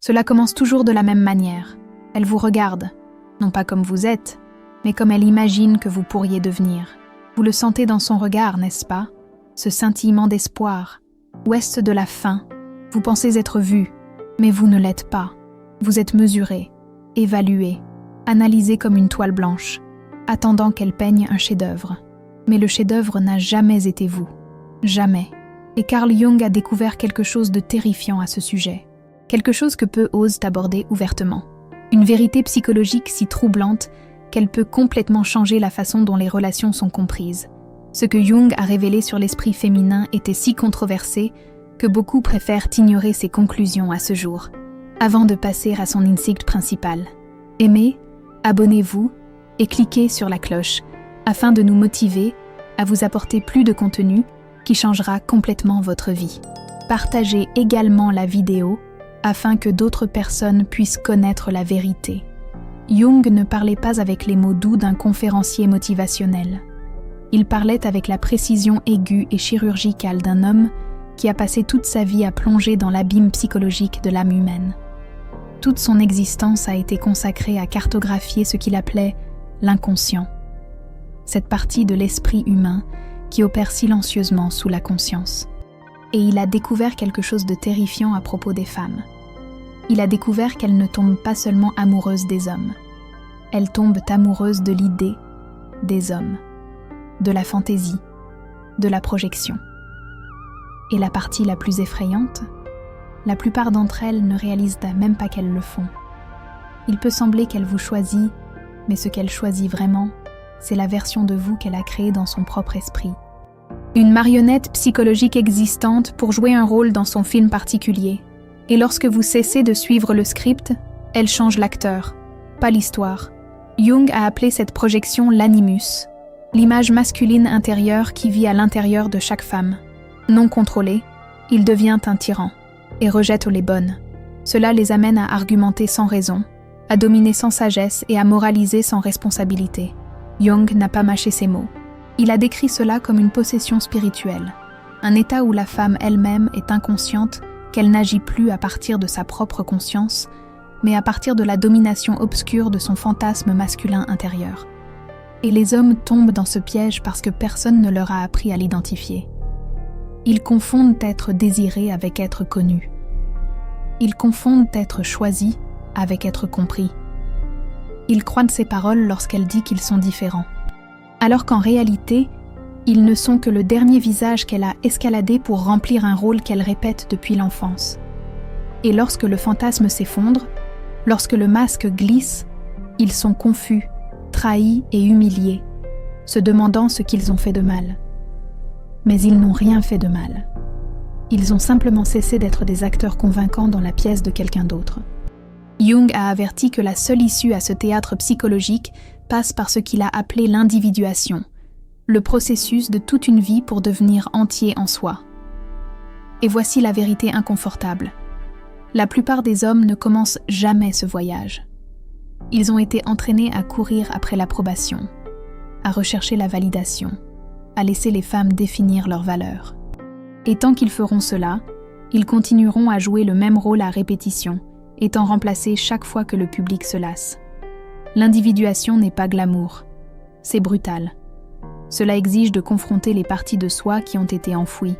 Cela commence toujours de la même manière. Elle vous regarde, non pas comme vous êtes, mais comme elle imagine que vous pourriez devenir. Vous le sentez dans son regard, n'est-ce pas? Ce scintillement d'espoir. Ou est-ce de la faim? Vous pensez être vu, mais vous ne l'êtes pas. Vous êtes mesuré, évalué, analysé comme une toile blanche, attendant qu'elle peigne un chef-d'œuvre. Mais le chef-d'œuvre n'a jamais été vous. Jamais. Et Carl Jung a découvert quelque chose de terrifiant à ce sujet. Quelque chose que peu osent aborder ouvertement. Une vérité psychologique si troublante qu'elle peut complètement changer la façon dont les relations sont comprises. Ce que Jung a révélé sur l'esprit féminin était si controversé que beaucoup préfèrent ignorer ses conclusions à ce jour, avant de passer à son insight principal. Aimez, abonnez-vous et cliquez sur la cloche afin de nous motiver à vous apporter plus de contenu qui changera complètement votre vie. Partagez également la vidéo afin que d'autres personnes puissent connaître la vérité. Jung ne parlait pas avec les mots doux d'un conférencier motivationnel. Il parlait avec la précision aiguë et chirurgicale d'un homme qui a passé toute sa vie à plonger dans l'abîme psychologique de l'âme humaine. Toute son existence a été consacrée à cartographier ce qu'il appelait l'inconscient, cette partie de l'esprit humain qui opère silencieusement sous la conscience. Et il a découvert quelque chose de terrifiant à propos des femmes. Il a découvert qu'elles ne tombent pas seulement amoureuses des hommes. Elles tombent amoureuses de l'idée des hommes, de la fantaisie, de la projection. Et la partie la plus effrayante, la plupart d'entre elles ne réalisent même pas qu'elles le font. Il peut sembler qu'elle vous choisit, mais ce qu'elle choisit vraiment, c'est la version de vous qu'elle a créée dans son propre esprit. Une marionnette psychologique existante pour jouer un rôle dans son film particulier. Et lorsque vous cessez de suivre le script, elle change l'acteur, pas l'histoire. Jung a appelé cette projection l'animus, l'image masculine intérieure qui vit à l'intérieur de chaque femme. Non contrôlé, il devient un tyran et rejette les bonnes. Cela les amène à argumenter sans raison, à dominer sans sagesse et à moraliser sans responsabilité. Jung n'a pas mâché ses mots. Il a décrit cela comme une possession spirituelle, un état où la femme elle-même est inconsciente qu'elle n'agit plus à partir de sa propre conscience, mais à partir de la domination obscure de son fantasme masculin intérieur. Et les hommes tombent dans ce piège parce que personne ne leur a appris à l'identifier. Ils confondent être désirés avec être connus. Ils confondent être choisis avec être compris. Ils croient de ses paroles lorsqu'elle dit qu'ils sont différents. Alors qu'en réalité, ils ne sont que le dernier visage qu'elle a escaladé pour remplir un rôle qu'elle répète depuis l'enfance. Et lorsque le fantasme s'effondre, lorsque le masque glisse, ils sont confus, trahis et humiliés, se demandant ce qu'ils ont fait de mal. Mais ils n'ont rien fait de mal. Ils ont simplement cessé d'être des acteurs convaincants dans la pièce de quelqu'un d'autre. Jung a averti que la seule issue à ce théâtre psychologique passe par ce qu'il a appelé l'individuation, le processus de toute une vie pour devenir entier en soi. Et voici la vérité inconfortable. La plupart des hommes ne commencent jamais ce voyage. Ils ont été entraînés à courir après l'approbation, à rechercher la validation, à laisser les femmes définir leurs valeurs. Et tant qu'ils feront cela, ils continueront à jouer le même rôle à répétition, étant remplacés chaque fois que le public se lasse. L'individuation n'est pas glamour, c'est brutal. Cela exige de confronter les parties de soi qui ont été enfouies,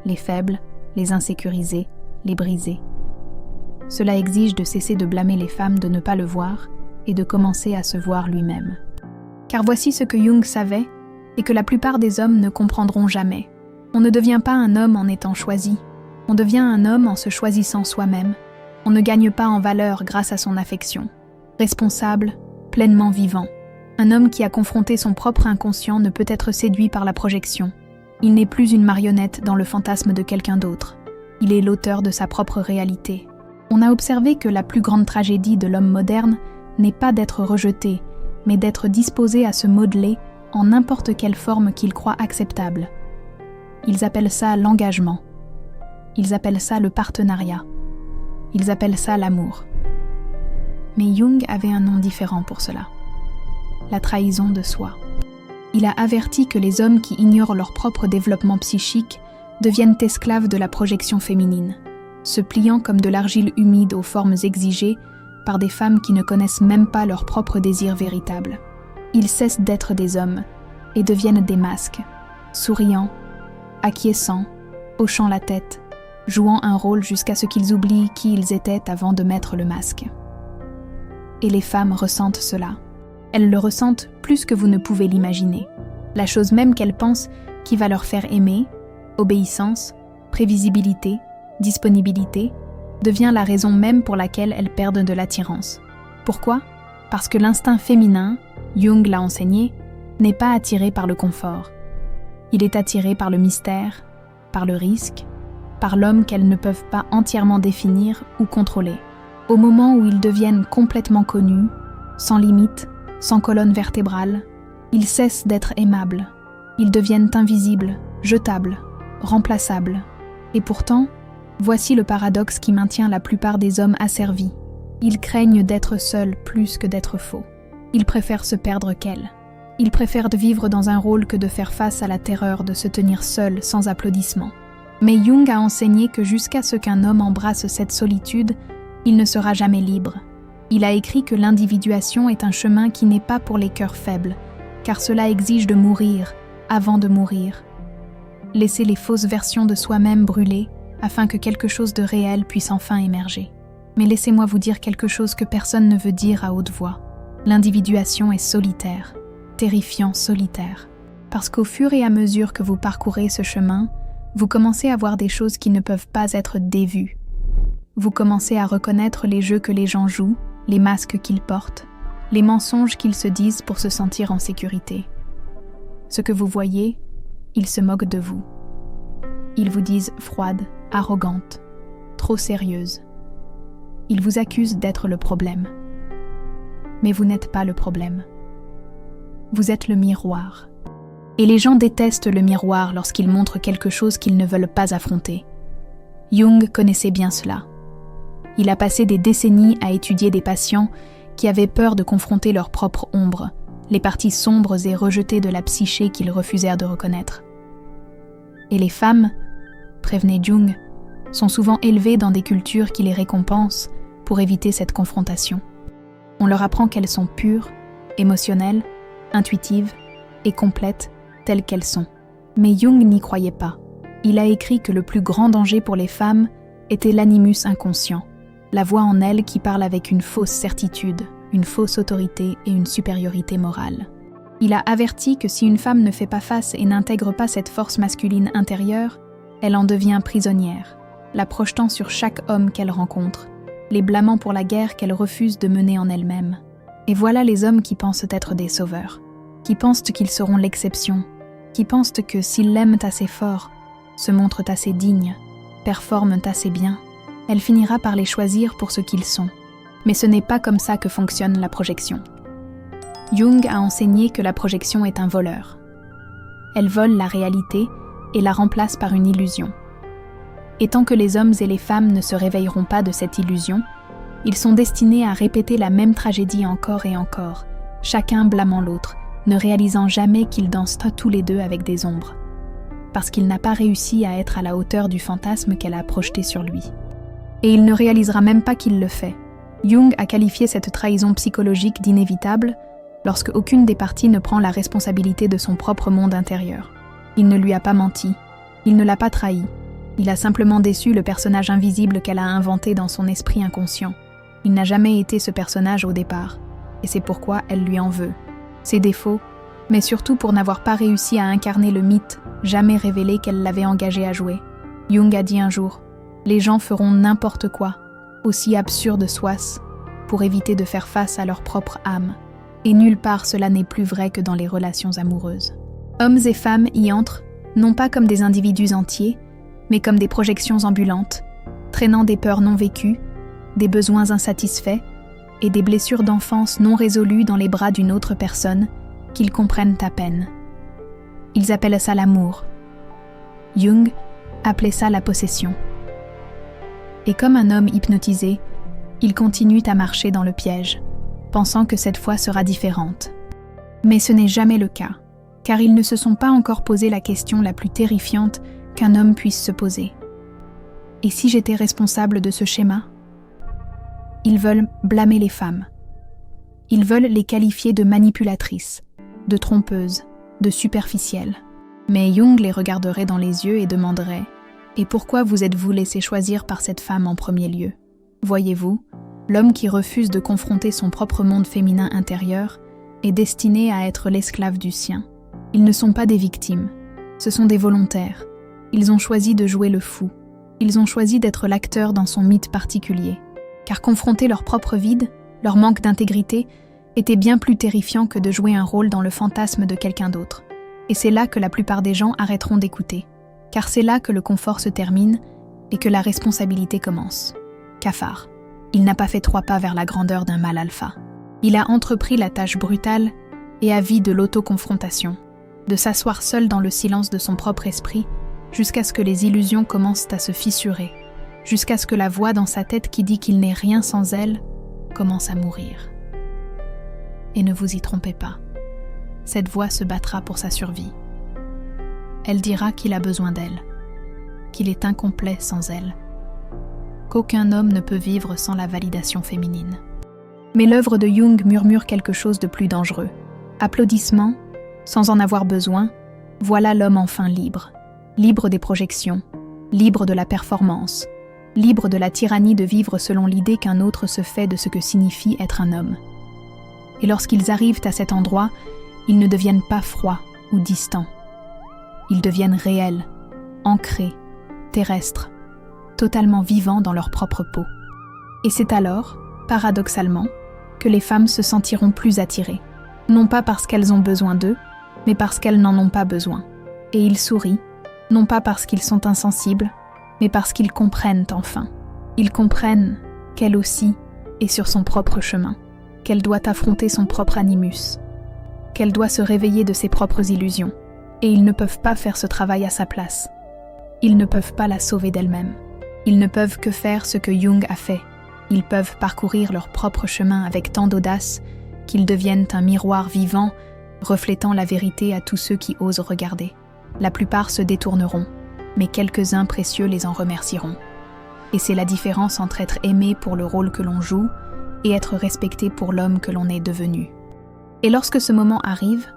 les faibles, les insécurisées, les brisées. Cela exige de cesser de blâmer les femmes de ne pas le voir et de commencer à se voir lui-même. Car voici ce que Jung savait et que la plupart des hommes ne comprendront jamais. On ne devient pas un homme en étant choisi, on devient un homme en se choisissant soi-même. On ne gagne pas en valeur grâce à son affection. Responsable, pleinement vivant. Un homme qui a confronté son propre inconscient ne peut être séduit par la projection. Il n'est plus une marionnette dans le fantasme de quelqu'un d'autre. Il est l'auteur de sa propre réalité. On a observé que la plus grande tragédie de l'homme moderne n'est pas d'être rejeté, mais d'être disposé à se modeler en n'importe quelle forme qu'il croit acceptable. Ils appellent ça l'engagement. Ils appellent ça le partenariat. Ils appellent ça l'amour. Mais Jung avait un nom différent pour cela. La trahison de soi. Il a averti que les hommes qui ignorent leur propre développement psychique deviennent esclaves de la projection féminine. se pliant comme de l'argile humide aux formes exigées par des femmes qui ne connaissent même pas leur propre désir véritable. Ils cessent d'être des hommes et deviennent des masques, souriant, acquiescent, hochant la tête, jouant un rôle jusqu'à ce qu'ils oublient qui ils étaient avant de mettre le masque. Et les femmes ressentent cela. Elles le ressentent plus que vous ne pouvez l'imaginer. La chose même qu'elles pensent qui va leur faire aimer, obéissance, prévisibilité, disponibilité, devient la raison même pour laquelle elles perdent de l'attirance. Pourquoi ? Parce que l'instinct féminin, Jung l'a enseigné, n'est pas attiré par le confort. Il est attiré par le mystère, par le risque, par l'homme qu'elles ne peuvent pas entièrement définir ou contrôler. Au moment où ils deviennent complètement connus, sans limite, sans colonne vertébrale, ils cessent d'être aimables. Ils deviennent invisibles, jetables, remplaçables. Et pourtant, voici le paradoxe qui maintient la plupart des hommes asservis. Ils craignent d'être seuls plus que d'être faux. Ils préfèrent se perdre qu'elles. Ils préfèrent de vivre dans un rôle que de faire face à la terreur de se tenir seul sans applaudissements. Mais Jung a enseigné que jusqu'à ce qu'un homme embrasse cette solitude, il ne sera jamais libre. Il a écrit que l'individuation est un chemin qui n'est pas pour les cœurs faibles, car cela exige de mourir avant de mourir. Laisser les fausses versions de soi-même brûler afin que quelque chose de réel puisse enfin émerger. Mais laissez-moi vous dire quelque chose que personne ne veut dire à haute voix. L'individuation est solitaire, terrifiant solitaire. Parce qu'au fur et à mesure que vous parcourez ce chemin, vous commencez à voir des choses qui ne peuvent pas être dévues. Vous commencez à reconnaître les jeux que les gens jouent, les masques qu'ils portent, les mensonges qu'ils se disent pour se sentir en sécurité. Ce que vous voyez, ils se moquent de vous. Ils vous disent froide, arrogante, trop sérieuse. Ils vous accusent d'être le problème. Mais vous n'êtes pas le problème. Vous êtes le miroir. Et les gens détestent le miroir lorsqu'il montre quelque chose qu'ils ne veulent pas affronter. Jung connaissait bien cela. Il a passé des décennies à étudier des patients qui avaient peur de confronter leur propre ombre, les parties sombres et rejetées de la psyché qu'ils refusèrent de reconnaître. Et les femmes, prévenait Jung, sont souvent élevées dans des cultures qui les récompensent pour éviter cette confrontation. On leur apprend qu'elles sont pures, émotionnelles, intuitives et complètes telles qu'elles sont. Mais Jung n'y croyait pas. Il a écrit que le plus grand danger pour les femmes était l'animus inconscient, la voix en elles qui parle avec une fausse certitude, une fausse autorité et une supériorité morale. Il a averti que si une femme ne fait pas face et n'intègre pas cette force masculine intérieure, elle en devient prisonnière, la projetant sur chaque homme qu'elle rencontre, les blâmant pour la guerre qu'elle refuse de mener en elle-même. Et voilà les hommes qui pensent être des sauveurs, qui pensent qu'ils seront l'exception, qui pensent que s'ils l'aiment assez fort, se montrent assez dignes, performent assez bien, elle finira par les choisir pour ce qu'ils sont. Mais ce n'est pas comme ça que fonctionne la projection. Jung a enseigné que la projection est un voleur. Elle vole la réalité et la remplace par une illusion. Et tant que les hommes et les femmes ne se réveilleront pas de cette illusion, ils sont destinés à répéter la même tragédie encore et encore, chacun blâmant l'autre, ne réalisant jamais qu'ils dansent tous les deux avec des ombres, parce qu'il n'a pas réussi à être à la hauteur du fantasme qu'elle a projeté sur lui. Et il ne réalisera même pas qu'il le fait. Jung a qualifié cette trahison psychologique d'inévitable lorsque aucune des parties ne prend la responsabilité de son propre monde intérieur. Il ne lui a pas menti, il ne l'a pas trahi, il a simplement déçu le personnage invisible qu'elle a inventé dans son esprit inconscient. Il n'a jamais été ce personnage au départ, et c'est pourquoi elle lui en veut. Ses défauts, mais surtout pour n'avoir pas réussi à incarner le mythe jamais révélé qu'elle l'avait engagé à jouer. Jung a dit un jour « Les gens feront n'importe quoi, aussi absurde soit-ce, pour éviter de faire face à leur propre âme. Et nulle part cela n'est plus vrai que dans les relations amoureuses. » Hommes et femmes y entrent, non pas comme des individus entiers, mais comme des projections ambulantes, traînant des peurs non vécues, des besoins insatisfaits et des blessures d'enfance non résolues dans les bras d'une autre personne qu'ils comprennent à peine. Ils appellent ça l'amour. Jung appelait ça la possession. Et comme un homme hypnotisé, ils continuent à marcher dans le piège, pensant que cette fois sera différente. Mais ce n'est jamais le cas, car ils ne se sont pas encore posé la question la plus terrifiante qu'un homme puisse se poser. Et si j'étais responsable de ce schéma ? Ils veulent blâmer les femmes. Ils veulent les qualifier de manipulatrices, de trompeuses, de superficielles. Mais Jung les regarderait dans les yeux et demanderait « Et pourquoi vous êtes-vous laissé choisir par cette femme en premier lieu ? Voyez-vous, l'homme qui refuse de confronter son propre monde féminin intérieur est destiné à être l'esclave du sien. Ils ne sont pas des victimes, ce sont des volontaires. Ils ont choisi de jouer le fou. Ils ont choisi d'être l'acteur dans son mythe particulier. Car confronter leur propre vide, leur manque d'intégrité, était bien plus terrifiant que de jouer un rôle dans le fantasme de quelqu'un d'autre. Et c'est là que la plupart des gens arrêteront d'écouter. Car c'est là que le confort se termine et que la responsabilité commence. Cafard. Il n'a pas fait 3 pas vers la grandeur d'un mâle alpha. Il a entrepris la tâche brutale et avide de l'autoconfrontation, de s'asseoir seul dans le silence de son propre esprit jusqu'à ce que les illusions commencent à se fissurer, jusqu'à ce que la voix dans sa tête qui dit qu'il n'est rien sans elle commence à mourir. Et ne vous y trompez pas, cette voix se battra pour sa survie. Elle dira qu'il a besoin d'elle, qu'il est incomplet sans elle, qu'aucun homme ne peut vivre sans la validation féminine. Mais l'œuvre de Jung murmure quelque chose de plus dangereux. Applaudissements, sans en avoir besoin, voilà l'homme enfin libre. Libre des projections, libre de la performance, libre de la tyrannie de vivre selon l'idée qu'un autre se fait de ce que signifie être un homme. Et lorsqu'ils arrivent à cet endroit, ils ne deviennent pas froids ou distants. Ils deviennent réels, ancrés, terrestres, totalement vivants dans leur propre peau. Et c'est alors, paradoxalement, que les femmes se sentiront plus attirées, non pas parce qu'elles ont besoin d'eux, mais parce qu'elles n'en ont pas besoin. Et ils sourient, non pas parce qu'ils sont insensibles, mais parce qu'ils comprennent enfin. Ils comprennent qu'elle aussi est sur son propre chemin, qu'elle doit affronter son propre animus, qu'elle doit se réveiller de ses propres illusions, et ils ne peuvent pas faire ce travail à sa place. Ils ne peuvent pas la sauver d'elle-même. Ils ne peuvent que faire ce que Jung a fait. Ils peuvent parcourir leur propre chemin avec tant d'audace qu'ils deviennent un miroir vivant, reflétant la vérité à tous ceux qui osent regarder. La plupart se détourneront, mais quelques-uns précieux les en remercieront. Et c'est la différence entre être aimé pour le rôle que l'on joue et être respecté pour l'homme que l'on est devenu. Et lorsque ce moment arrive,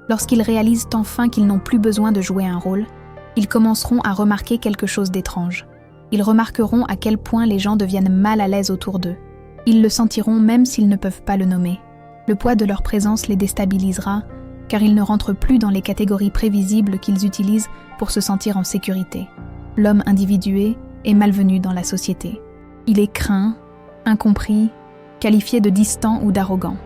lorsqu'ils réalisent enfin qu'ils n'ont plus besoin de jouer un rôle, ils commenceront à remarquer quelque chose d'étrange. Ils remarqueront à quel point les gens deviennent mal à l'aise autour d'eux. Ils le sentiront même s'ils ne peuvent pas le nommer. Le poids de leur présence les déstabilisera, car ils ne rentrent plus dans les catégories prévisibles qu'ils utilisent pour se sentir en sécurité. L'homme individué est malvenu dans la société. Il est craint, incompris, qualifié de distant ou d'arrogant.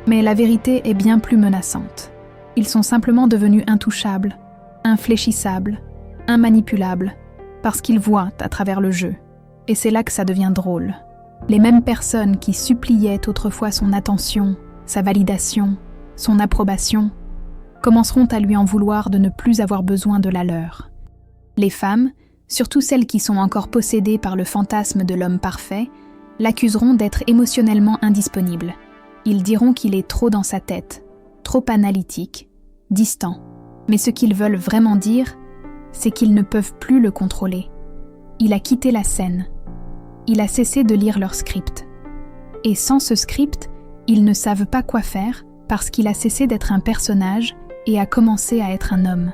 Mais la vérité est bien plus menaçante. Ils sont simplement devenus intouchables, infléchissables, immanipulables, parce qu'ils voient à travers le jeu. Et c'est là que ça devient drôle. Les mêmes personnes qui suppliaient autrefois son attention, sa validation, son approbation, commenceront à lui en vouloir de ne plus avoir besoin de la leur. Les femmes, surtout celles qui sont encore possédées par le fantasme de l'homme parfait, l'accuseront d'être émotionnellement indisponible. Ils diront qu'il est trop dans sa tête, trop analytique, distant. Mais ce qu'ils veulent vraiment dire, c'est qu'ils ne peuvent plus le contrôler. Il a quitté la scène. Il a cessé de lire leur script. Et sans ce script, ils ne savent pas quoi faire parce qu'il a cessé d'être un personnage et a commencé à être un homme.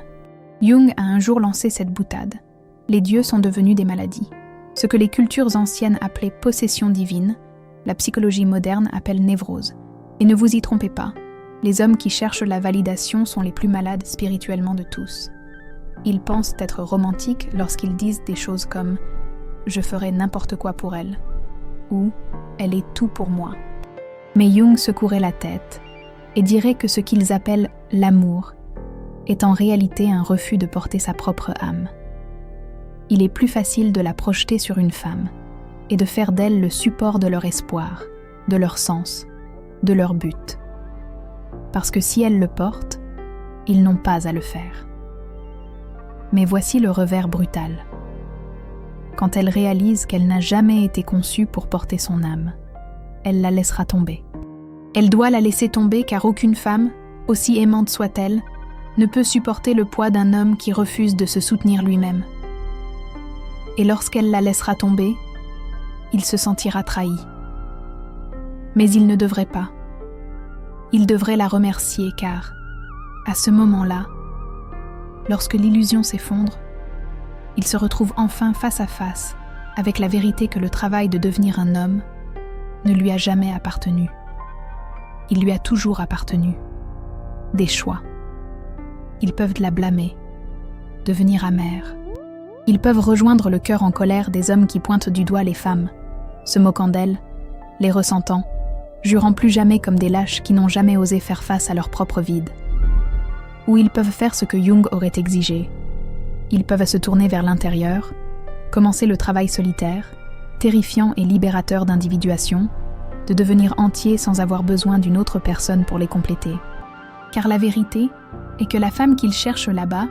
Jung a un jour lancé cette boutade. Les dieux sont devenus des maladies. Ce que les cultures anciennes appelaient possession divine, la psychologie moderne appelle névrose. Et ne vous y trompez pas, les hommes qui cherchent la validation sont les plus malades spirituellement de tous. Ils pensent être romantiques lorsqu'ils disent des choses comme « je ferai n'importe quoi pour elle » ou « elle est tout pour moi ». Mais Jung secouerait la tête et dirait que ce qu'ils appellent l'amour est en réalité un refus de porter sa propre âme. Il est plus facile de la projeter sur une femme et de faire d'elle le support de leur espoir, de leur sens, de leur but. Parce que si elle le porte, ils n'ont pas à le faire. Mais voici le revers brutal. Quand elle réalise qu'elle n'a jamais été conçue pour porter son âme, elle la laissera tomber. Elle doit la laisser tomber car aucune femme, aussi aimante soit-elle, ne peut supporter le poids d'un homme qui refuse de se soutenir lui-même. et lorsqu'elle la laissera tomber, il se sentira trahi. Mais il ne devrait pas. Il devrait la remercier car, à ce moment-là, lorsque l'illusion s'effondre, il se retrouve enfin face à face avec la vérité que le travail de devenir un homme ne lui a jamais appartenu. Il lui a toujours appartenu. Des choix. Ils peuvent la blâmer, devenir amers. Ils peuvent rejoindre le cœur en colère des hommes qui pointent du doigt les femmes, se moquant d'elles, les ressentant, jurant plus jamais comme des lâches qui n'ont jamais osé faire face à leur propre vide. Ou ils peuvent faire ce que Jung aurait exigé. Ils peuvent se tourner vers l'intérieur, commencer le travail solitaire, terrifiant et libérateur d'individuation, de devenir entier sans avoir besoin d'une autre personne pour les compléter. Car la vérité est que la femme qu'ils cherchent là-bas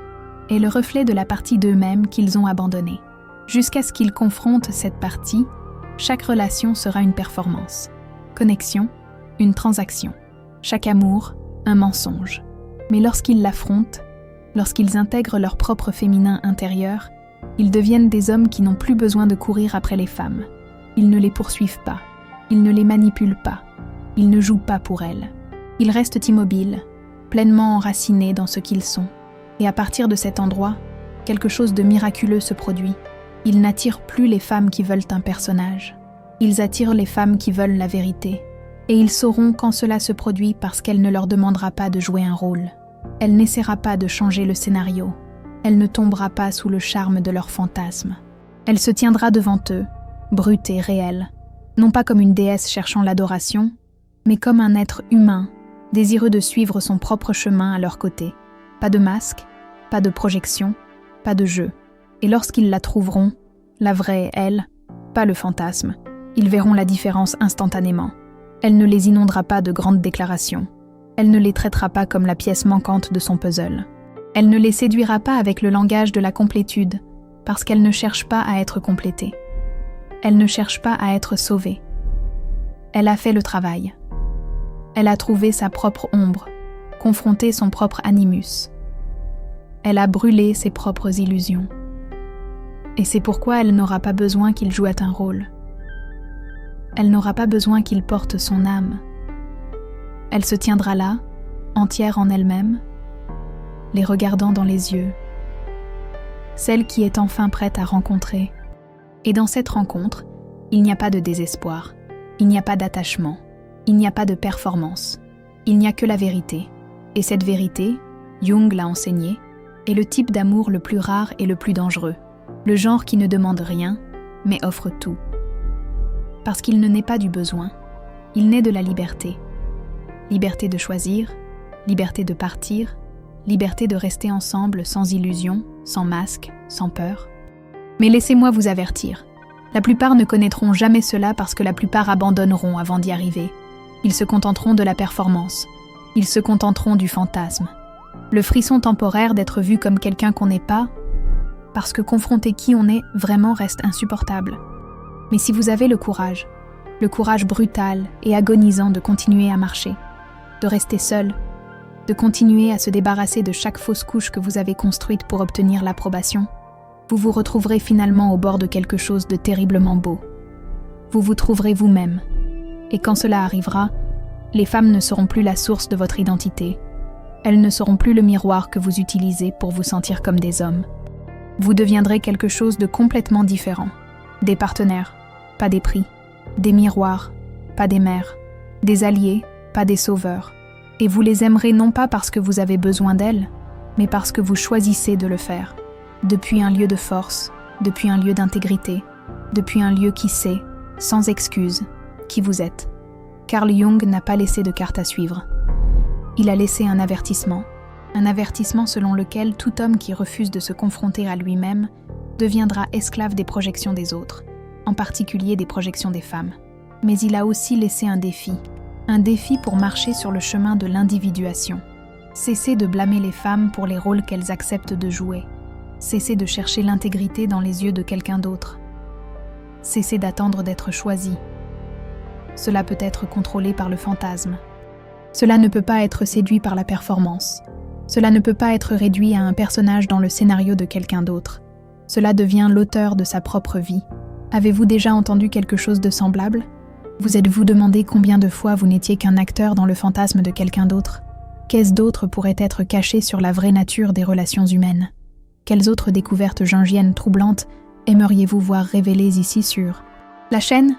est le reflet de la partie d'eux-mêmes qu'ils ont abandonnée. Jusqu'à ce qu'ils confrontent cette partie, chaque relation sera une performance. Connexion, une transaction. Chaque amour, un mensonge. Mais lorsqu'ils l'affrontent, lorsqu'ils intègrent leur propre féminin intérieur, ils deviennent des hommes qui n'ont plus besoin de courir après les femmes. Ils ne les poursuivent pas. Ils ne les manipulent pas. Ils ne jouent pas pour elles. Ils restent immobiles, pleinement enracinés dans ce qu'ils sont. Et à partir de cet endroit, quelque chose de miraculeux se produit. Ils n'attirent plus les femmes qui veulent un personnage. Ils attirent les femmes qui veulent la vérité. Et ils sauront quand cela se produit parce qu'elle ne leur demandera pas de jouer un rôle. Elle n'essaiera pas de changer le scénario. Elle ne tombera pas sous le charme de leurs fantasmes. Elle se tiendra devant eux, brute et réelle, non pas comme une déesse cherchant l'adoration, mais comme un être humain, désireux de suivre son propre chemin à leur côté. Pas de masque, pas de projection, pas de jeu. Et lorsqu'ils la trouveront, la vraie elle, pas le fantasme, ils verront la différence instantanément. Elle ne les inondera pas de grandes déclarations. Elle ne les traitera pas comme la pièce manquante de son puzzle. Elle ne les séduira pas avec le langage de la complétude, parce qu'elle ne cherche pas à être complétée. Elle ne cherche pas à être sauvée. Elle a fait le travail. Elle a trouvé sa propre ombre, confronté son propre animus. Elle a brûlé ses propres illusions. Et c'est pourquoi elle n'aura pas besoin qu'il joue un rôle. Elle n'aura pas besoin qu'il porte son âme. Elle se tiendra là, entière en elle-même, les regardant dans les yeux. Celle qui est enfin prête à rencontrer. Et dans cette rencontre, il n'y a pas de désespoir, il n'y a pas d'attachement, il n'y a pas de performance, il n'y a que la vérité. Et cette vérité, Jung l'a enseigné, est le type d'amour le plus rare et le plus dangereux, le genre qui ne demande rien, mais offre tout. Parce qu'il ne naît pas du besoin, il naît de la liberté. Liberté de choisir, liberté de partir, liberté de rester ensemble sans illusion, sans masque, sans peur. Mais laissez-moi vous avertir, la plupart ne connaîtront jamais cela parce que la plupart abandonneront avant d'y arriver. Ils se contenteront de la performance, ils se contenteront du fantasme. Le frisson temporaire d'être vu comme quelqu'un qu'on n'est pas, parce que confronter qui on est vraiment reste insupportable. Mais si vous avez le courage brutal et agonisant de continuer à marcher, de rester seul, de continuer à se débarrasser de chaque fausse couche que vous avez construite pour obtenir l'approbation, vous vous retrouverez finalement au bord de quelque chose de terriblement beau. Vous vous trouverez vous-même. Et quand cela arrivera, les femmes ne seront plus la source de votre identité. Elles ne seront plus le miroir que vous utilisez pour vous sentir comme des hommes. Vous deviendrez quelque chose de complètement différent. Des partenaires, pas des prix. Des miroirs, pas des mères. Des alliés, pas des sauveurs. Et vous les aimerez non pas parce que vous avez besoin d'elles, mais parce que vous choisissez de le faire. Depuis un lieu de force, depuis un lieu d'intégrité, depuis un lieu qui sait, sans excuse, qui vous êtes. Carl Jung n'a pas laissé de carte à suivre. Il a laissé un avertissement selon lequel tout homme qui refuse de se confronter à lui-même deviendra esclave des projections des autres, en particulier des projections des femmes. Mais il a aussi laissé un défi pour marcher sur le chemin de l'individuation. Cessez de blâmer les femmes pour les rôles qu'elles acceptent de jouer. Cessez de chercher l'intégrité dans les yeux de quelqu'un d'autre. Cessez d'attendre d'être choisi. Cela peut être contrôlé par le fantasme. Cela ne peut pas être séduit par la performance. Cela ne peut pas être réduit à un personnage dans le scénario de quelqu'un d'autre. Cela devient l'auteur de sa propre vie. Avez-vous déjà entendu quelque chose de semblable? Vous êtes-vous demandé combien de fois vous n'étiez qu'un acteur dans le fantasme de quelqu'un d'autre? Qu'est-ce d'autre pourrait être caché sur la vraie nature des relations humaines? Quelles autres découvertes jungiennes troublantes aimeriez-vous voir révélées ici sur la chaîne?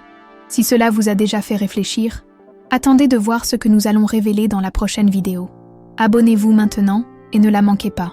Si cela vous a déjà fait réfléchir, attendez de voir ce que nous allons révéler dans la prochaine vidéo. Abonnez-vous maintenant et ne la manquez pas.